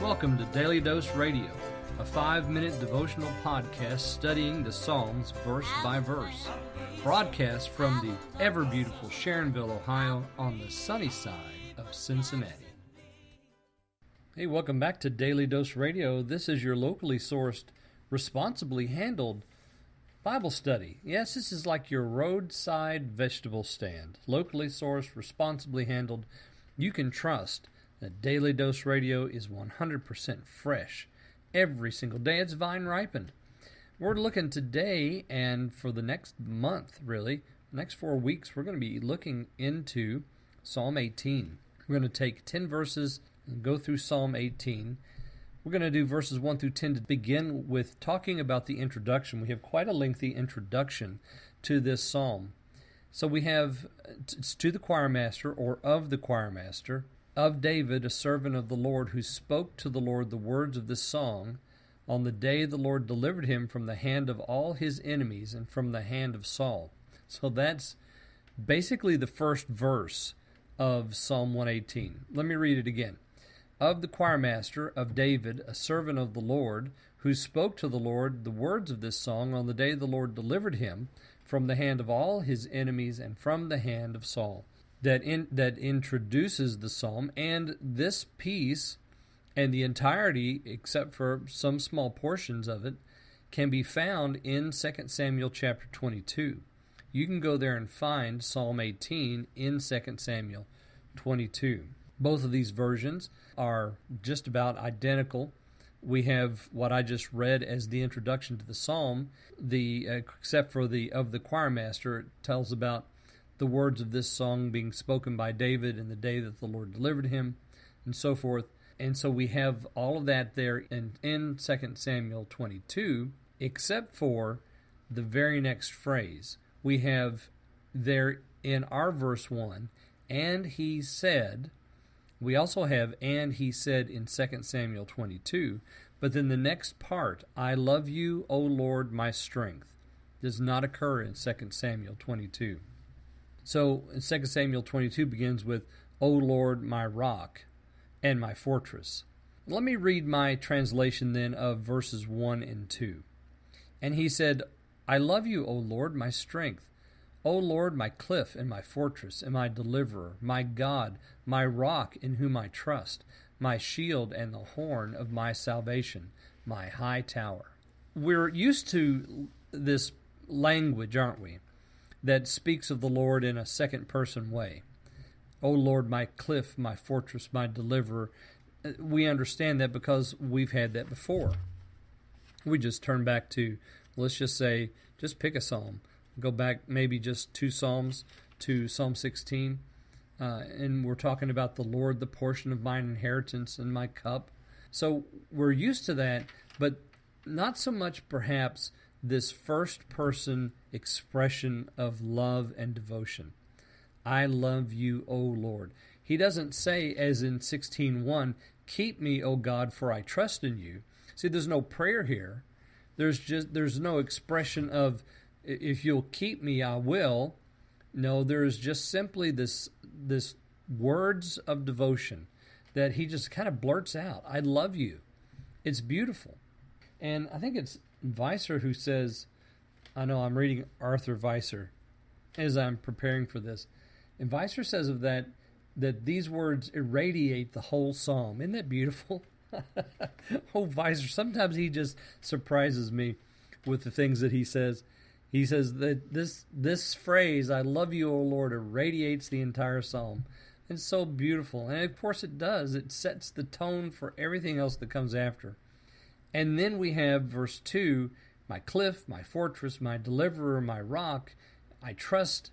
Welcome to Daily Dose Radio, a 5-minute devotional podcast studying the Psalms verse by verse. Broadcast from the ever-beautiful Sharonville, Ohio, on the sunny side of Cincinnati. Hey, welcome back to Daily Dose Radio. This is your locally sourced, responsibly handled Bible study. Yes, this is like your roadside vegetable stand. Locally sourced, responsibly handled. You can trust that Daily Dose Radio is 100% fresh every single day. It's vine ripened. We're looking today and for the next month, really, the next 4 weeks, we're going to be looking into Psalm 18. We're going to take 10 verses and go through Psalm 18. We're going to do verses 1 through 10 to begin with talking about the introduction. We have quite a lengthy introduction to this psalm. So we have to the choir master, or of the choir master, of David, a servant of the Lord, who spoke to the Lord the words of this song on the day the Lord delivered him from the hand of all his enemies and from the hand of Saul. So that's basically the first verse of Psalm 118. Let me read it again. Of the choir master, of David, a servant of the Lord, who spoke to the Lord the words of this song on the day the Lord delivered him from the hand of all his enemies and from the hand of Saul. That introduces the psalm, and this piece and the entirety, except for some small portions of it, can be found in 2 Samuel chapter 22. You can go there and find Psalm 18 in 2 Samuel 22. Both of these versions are just about identical. We have what I just read as the introduction to the psalm, except for the of the choir master. It tells about the words of this song being spoken by David in the day that the Lord delivered him, and so forth. And so we have all of that there in 2 Samuel 22, except for the very next phrase. We have there in our verse 1, and he said. We also have, and he said in 2 Samuel 22, but then the next part, I love you, O Lord, my strength, does not occur in 2 Samuel 22. So 2 Samuel 22 begins with, O Lord, my rock and my fortress. Let me read my translation then of verses 1 and 2. And he said, I love you, O Lord, my strength. O Lord, my cliff and my fortress and my deliverer, my God, my rock in whom I trust, my shield and the horn of my salvation, my high tower. We're used to this language, aren't we, that speaks of the Lord in a second-person way. O Lord, my cliff, my fortress, my deliverer. We understand that because we've had that before. We just turn back to, let's just say, just pick a psalm. Go back maybe just 2 psalms to Psalm 16, and we're talking about the Lord, the portion of mine inheritance and my cup. So we're used to that, but not so much perhaps this first-person expression of love and devotion. I love you, O Lord. He doesn't say, as in 16:1, keep me, O God, for I trust in you. See, there's no prayer here. There's no expression of, if you'll keep me, I will. No, there is just simply this words of devotion that he just kind of blurts out. I love you. It's beautiful. And I think it's Weiser who says, I know I'm reading Arthur Weiser as I'm preparing for this. And Weiser says of that these words irradiate the whole psalm. Isn't that beautiful? Oh, Weiser, sometimes he just surprises me with the things that he says. He says that this phrase, I love you, O Lord, irradiates the entire psalm. It's so beautiful. And of course it does. It sets the tone for everything else that comes after. And then we have verse 2, my cliff, my fortress, my deliverer, my rock, I trust,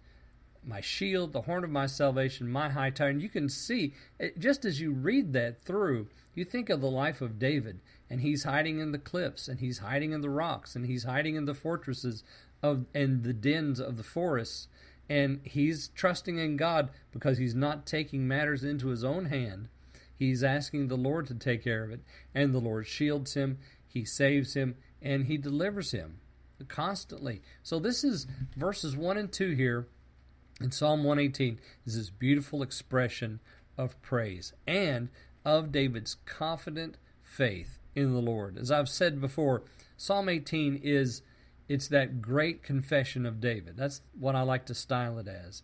my shield, the horn of my salvation, my high tower. And you can see, just as you read that through, you think of the life of David, and he's hiding in the cliffs, and he's hiding in the rocks, and he's hiding in the fortresses and the dens of the forests, and he's trusting in God because he's not taking matters into his own hand. He's asking the Lord to take care of it, and the Lord shields him, he saves him, and he delivers him constantly. So this is verses 1 and 2 here in Psalm 118 is this beautiful expression of praise and of David's confident faith in the Lord. As I've said before, Psalm 18 it's that great confession of David. That's what I like to style it as.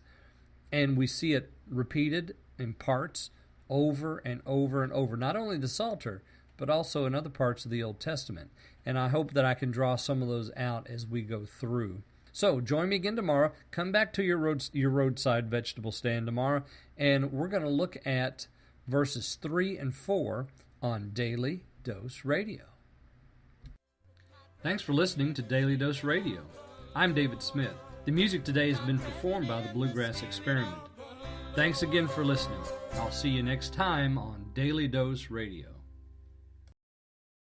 And we see it repeated in parts over and over and over, not only the Psalter, but also in other parts of the Old Testament. And I hope that I can draw some of those out as we go through. So join me again tomorrow. Come back to your roadside vegetable stand tomorrow, and we're going to look at verses 3 and 4 on Daily Dose Radio. Thanks for listening to Daily Dose Radio. I'm David Smith. The music today has been performed by the Bluegrass Experiment. Thanks again for listening. I'll see you next time on Daily Dose Radio.